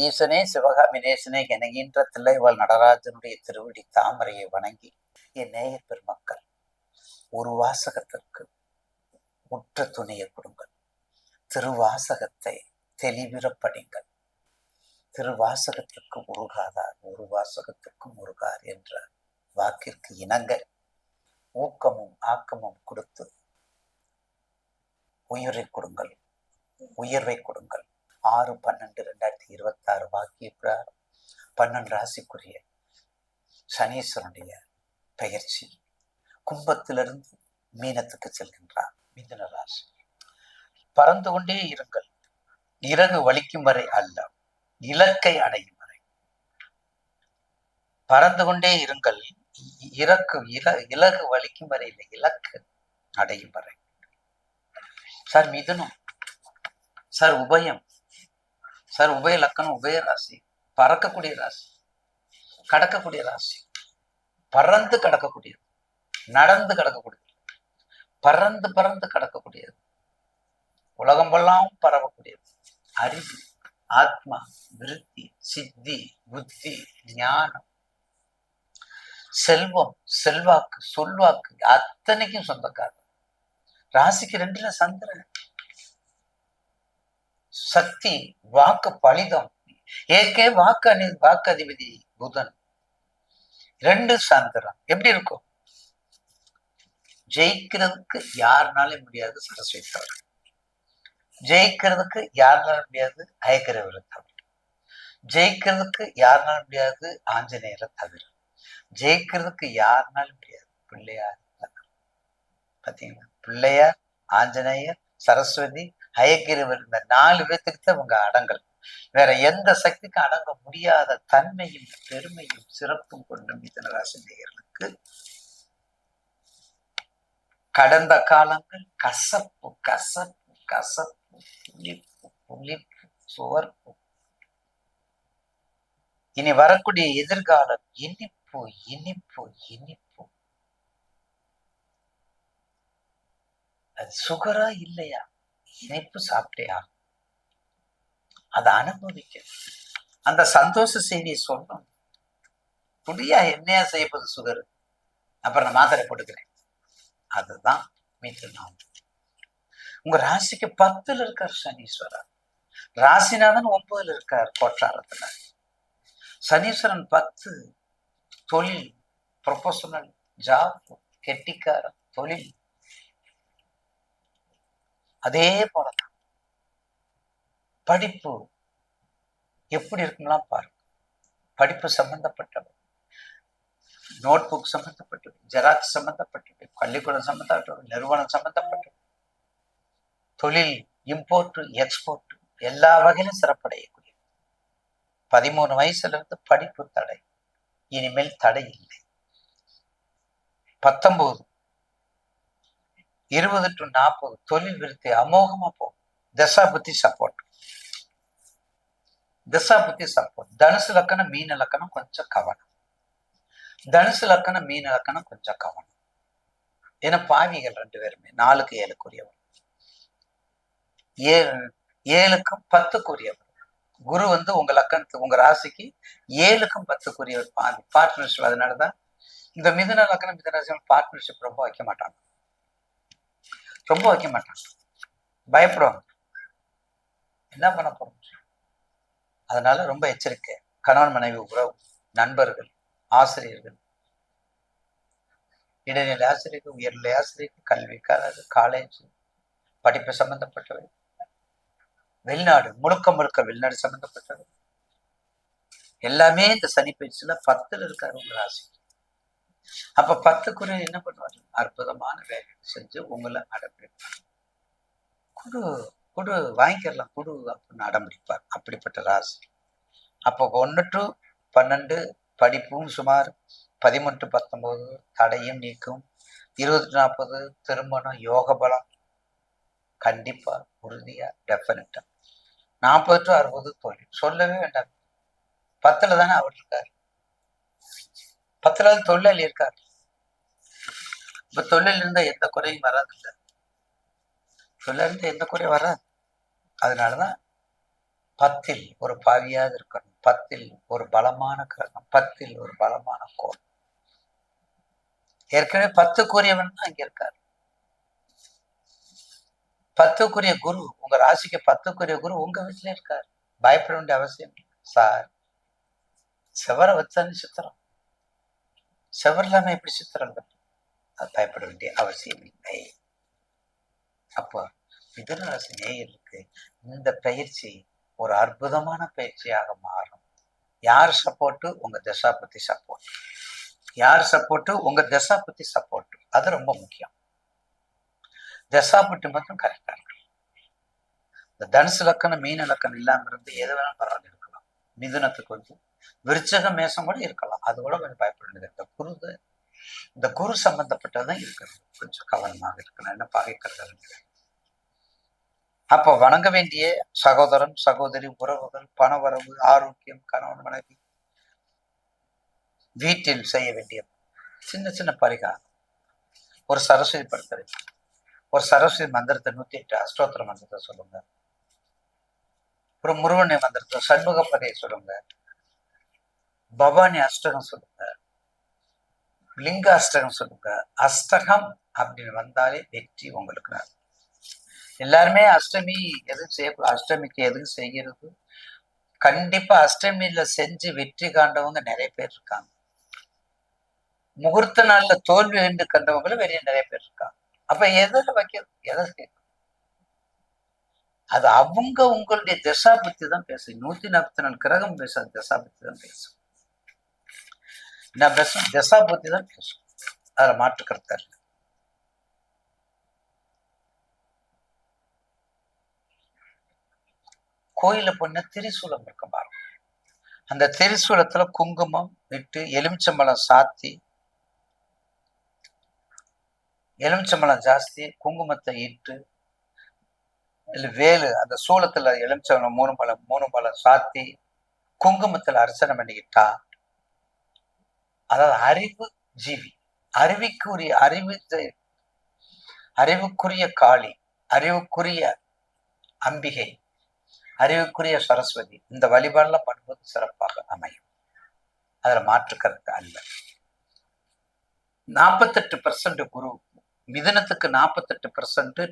ஈசனே சிவகாமி நேசனே என்கின்ற தில்லைவாழ் நடராஜனுடைய திருவடி தாமரையை வணங்கி என் நேயர் பெருமக்கள் ஒரு வாசகத்திற்கு உற்ற துணையை கொடுங்கள். திருவாசகத்தை தெளிவிற படிங்கள். திருவாசகத்திற்கு முருகாதார், ஒரு வாசகத்திற்கு முருகார் என்ற வாக்கிற்கு இணங்க ஊக்கமும் ஆக்கமும் கொடுத்து உயர்வை கொடுங்கள். 6/12/2026 வாக்கிய பிரகாரம் 12 ராசிக்குரிய சனீஸ்வரனுடைய பெயர்ச்சி கும்பத்திலிருந்து மீனத்துக்கு செல்கின்றார். மிதுன ராசி. பறந்து கொண்டே இருங்கள், இறகு வலிக்கும் வரை அல்ல, இலக்கை அடையும் வரை. பறந்து கொண்டே இருங்கள், இலகு வலிக்கும் வரை இல்லை, இலக்கு அடையும் வரை. சார் மிதுனம், சார் உபயம், சார் உபய லக்கணம், உபய ராசி, பறக்கக்கூடிய ராசி, கடக்கக்கூடிய ராசி, பறந்து கடக்கக்கூடியது, நடந்து கடக்கக்கூடியது, பறந்து பறந்து கடக்கக்கூடியது, உலகமெல்லாம் பரவக்கூடியது, அறிவு, ஆத்மா, விருத்தி, சித்தி, புத்தி, ஞானம், செல்வம், செல்வாக்கு, சொல்வாக்கு அத்தனைக்கும் சொந்தக்காரர். ராசிக்கு 2ல சந்திரன். சக்தி, வாக்கு, பலிதம், ஏற்கே வாக்கு அதிபதி புதன், 2 சந்திரன். எப்படி இருக்கும்? ஜெயிக்கிறதுக்கு யாருனாலும் முடியாது சரஸ்வதி தவிர, ஜெயிக்கிறதுக்கு யாருனாலும் முடியாது அயக்கிரவரை தவிர, ஜெயிக்கிறதுக்கு யாருனாலும் முடியாது ஆஞ்சநேயரை தவிர, ஜெயிக்கிறதுக்கு யாருனாலும் முடியாது பிள்ளையார் தவிர. பாத்தீங்களா? பிள்ளையார், ஆஞ்சநேயர், சரஸ்வதி, அயக்கிரவர், இந்த 4 பேர்த்துக்கு அவங்க அடங்கல். வேற எந்த சக்திக்கும் அடங்க முடியாத தன்மையும் பெருமையும் சிறப்பும் கொண்ட மிதுன ராசி நேயர்களுக்கு கடந்த காலங்கள் கசப்பு கசப்பு கசப்பு, புளிப்பு புளிப்பு, சுவர்ப்பு. இனி வரக்கூடிய எதிர்காலம் இனிப்பு இனிப்பு இனிப்பு. அது சுகரா இல்லையா, இனிப்பு சாப்பிட்டேயா, அதை அனுபவிக்க, அந்த சந்தோஷ செய்தியை சொல்லணும். புடியா என்னையா செய்யப்போது சுகர், அப்புறம் நான் மாத்திரை போட்டுக்கிறேன். அதுதான் மிதுனம். உங்க ராசிக்கு 10ல இருக்கார் சனீஸ்வரர். ராசிநாதன் 9ல இருக்கார் கோட்டாரத்துல. சனீஸ்வரன் 10 தொழில், ப்ரொபோஷனல், ஜாப், கெட்டிக்காரன், தொழில். அதே போலதான் படிப்பு எப்படி இருக்கும்லாம் பாருங்க. படிப்பு சம்பந்தப்பட்டவை, நோட் புக் சம்பந்தப்பட்டவை, ஜெராக்ஸ் சம்பந்தப்பட்டவை, பள்ளிக்கூடம் சம்பந்தப்பட்டவை, நிறுவனம் சம்பந்தப்பட்டவை, தொழில், இம்போர்ட் எக்ஸ்போர்ட், எல்லா வகையிலும் சிறப்படையக்கூடிய. 13 வயசுல இருந்து படிப்பு தடை, இனிமேல் தடை இல்லை. 19, 20 to 40 தொழில் விருத்தி அமோகமா போகும். தசாபுத்தி சப்போர்ட், தசாபுத்தி சப்போர்ட். தனுசு லக்கணம், மீன லக்கணம் கொஞ்சம் கவனம். தனுசு லக்கணம், மீன லக்கணம் கொஞ்சம் கவனம். ஏன்னா பாவிகள் 2 பேருமே 4க்கு 7க்குரியவர், 7க்கும் 10க்குரியவர். குரு உங்க லக்கணத்துக்கு, உங்க ராசிக்கு 7க்கும் 10க்குரியவர் பாவி, பார்ட்னர்ஷிப். அதனாலதான் இந்த மிதுன லக்கணம், மிதுன ராசி பார்ட்னர்ஷிப் ரொம்ப வைக்க மாட்டாங்க, ரொம்ப வைக்க மாட்டாங்க, பயப்படுவாங்க. என்ன பண்ண போறோம்? அதனால ரொம்ப எச்சரிக்கை. கணவன் மனைவி உறவு, நண்பர்கள், ஆசிரியர்கள், இடைநிலை ஆசிரியர்கள், உயர்நிலை ஆசிரியர்கள், கல்விக்காரர், காலேஜ், படிப்பு சம்பந்தப்பட்டவை, வெளிநாடு, முழுக்க வெளிநாடு சம்பந்தப்பட்டவை எல்லாமே இந்த சனி பயிற்சியில 10ல இருக்காரு உங்க ராசி. அப்ப 10க்குரிய என்ன பண்ணுவாரு? அற்புதமான வேலை செஞ்சு உங்களை அடம்பிடிப்பார். குடு குடு வாங்கிக்கலாம், குடு அப்படின்னு அடம்பிடிப்பார். அப்படிப்பட்ட ராசி. அப்போ 1 to 12 படிப்பும் சுமார் 13 to 19 தடையும் நீக்கும். 20 to 40 திருமணம், யோக பலம் கண்டிப்பா, உறுதியா, டெஃபினட்டா. 40 to 60 தொழில் சொல்லவே வேண்டாம். 10ல தானே அவர் இருக்காரு, 10ல தொழிலாளி இருக்காரு. இப்ப தொழில் இருந்தா எந்த குறையும் வராது இல்லை, தொழில் இருந்தா எந்த குறையும் வராது. அதனாலதான் 10ல் ஒரு பாவியாவது இருக்கணும், 10ல் ஒரு பலமான கிரகம், 10ல் ஒரு பலமான கோள். ஏற்கனவே 10க்குரியவன் தான் அங்க இருக்காரு. 10க்குரிய குரு, உங்க ராசிக்கு 10க்குரிய குரு உங்க வீட்டுல இருக்காரு. பயப்பட வேண்டிய அவசியம் இல்லை. சார், செவரை வச்சான்னு சித்திரம், செவர் இல்லாம எப்படி சித்திரம்? அது பயப்பட வேண்டிய அவசியம் இல்லை. அப்போ மிதுன ராசி நேயர்களுக்கு இந்த பயிற்சி ஒரு அற்புதமான பயிற்சியாக மாறும். யார் சப்போர்ட்டு? உங்க தசாபதி சப்போர்ட். யார் சப்போர்ட்டு? உங்க தசாபதி சப்போர்ட். அது ரொம்ப முக்கியம். தசாபதி மட்டும் கரெக்டா இருக்கு. இந்த தனுசு லக்கணம் மீன லக்கணம் இல்லாம இருந்து எது வேணாலும் பரவாயில்ல இருக்கலாம். மிதுனத்துக்கு வந்து விருச்சக மேசம் கூட இருக்கலாம். அது கூட கொஞ்சம் பயப்பட வேண்டியது. இந்த குரு சம்பந்தப்பட்டதான் இருக்கிறது. கொஞ்சம் கவனமாக இருக்கணும். என்ன பகைக்கிறது. அப்போ வணங்க வேண்டிய சகோதரன், சகோதரி, உறவுகள், பணவரவு, ஆரோக்கியம், கணவன், மனைவி, வீட்டில் செய்ய வேண்டிய சின்ன சின்ன பரிகாரம். ஒரு சரஸ்வதி படுத்துறை, ஒரு சரஸ்வதி மந்திரத்தை 108 அஷ்டோத்திர மந்திரத்தை சொல்லுங்க. ஒரு முருகனை மந்திரத்தை, சண்முகப்பதையை சொல்லுங்க. பவானி அஷ்டகம் சொல்லுங்க. லிங்க அஷ்டகம் சொல்லுங்க. அஷ்டகம் அப்படின்னு வந்தாலே வெற்றி உங்களுக்கு. எல்லாருமே அஷ்டமி எதுவும் செய்ய, அஷ்டமிக்கு எதுவும் செய்கிறது, கண்டிப்பா அஷ்டமியில செஞ்சு வெற்றி காண்டவங்க நிறைய பேர் இருக்காங்க. முகூர்த்த நாள்ல தோல்வி கண்டு கண்டவங்களும் வெளியே நிறைய பேர் இருக்காங்க. அப்ப எதில் வைக்கிறது? எதை கேட்கும்? அது அவங்க உங்களுடைய தசாபுத்தி தான் பேசும். 144 கிரகம் பேசாது, தசாபுத்தி தான் பேசும். நான் பேசும் தசாபுத்தி தான் பேசும். அதுல மாற்றுக்கிறதா இல்லை. கோயில பொண்ண திரிசூலம் இருக்க பாருங்க. அந்த திரிசூலத்துல குங்குமம் விட்டு எலுமிச்சம்பழம் சாத்தி, எலுமிச்சம்பழம் ஜாஸ்தி குங்குமத்தை இட்டு, இல்ல வேலு அந்த சூளத்துல எலுமிச்சம்பழம் 3 பழம் சாத்தி குங்குமத்துல அர்ச்சனை பண்ணிக்கிட்டா, அதாவது அறிவு ஜீவி, அறிவுக்குரிய காளி, அறிவுக்குரிய அம்பிகை, அறிவுக்குரிய சரஸ்வதி, இந்த வழிபாடுலாம் பண்ணும்போது சிறப்பாக அமையும். அதுல மாற்றுக்கிறது அல்ல. 48% குரு மிதுனத்துக்கு 48%,